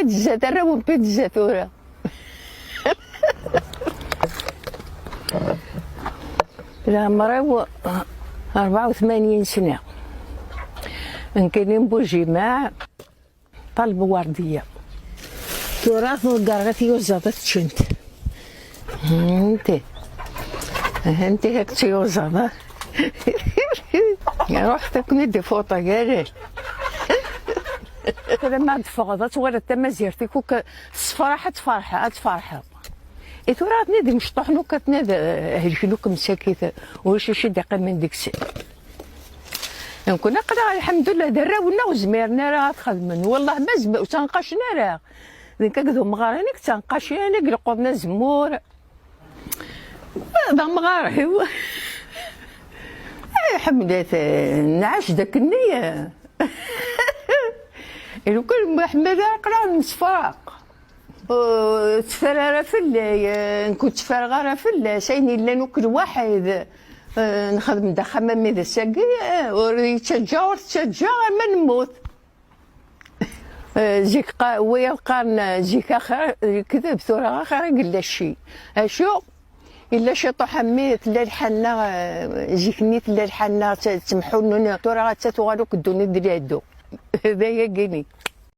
بيتزا تراو بيتزا ثورة. لا مراو 84 سنة كاينين بوجماع طلب وردية تراث وقرغتي وزادت تشنت انت هيك تيوزا رحت كندي فوطه قالي لما تفقدت ولا تمازيرتي كوك فرحه تفرحه راه تنادي مشطوح نو كتنادى هلكلوك مساكيت واش شي دقيقه من ديك الساعه كنا قدا الحمد لله دراونا وزميرنا راه تخدمن والله ما تنقاشنا راه كنكذو مغارينك تنقاشينا قلقودنا زمور هذا مغاري حمدات نعاش داك النية لو كان محمد قرا مسفراق تفرارا فلا كنت فارغه فلا سايني الا نوكل واحد نخدم دا خمام ذا ساقي ويتشجع ما نموت زيك ويا القرن زيك اخر كذا بثوره اخر قال شي اشو الا شي طو حميت لا الحنه زيك نيت لا الحنه تسمحوا لنا ترى تتوالوك الدنيا ديال هادو هذايا كيني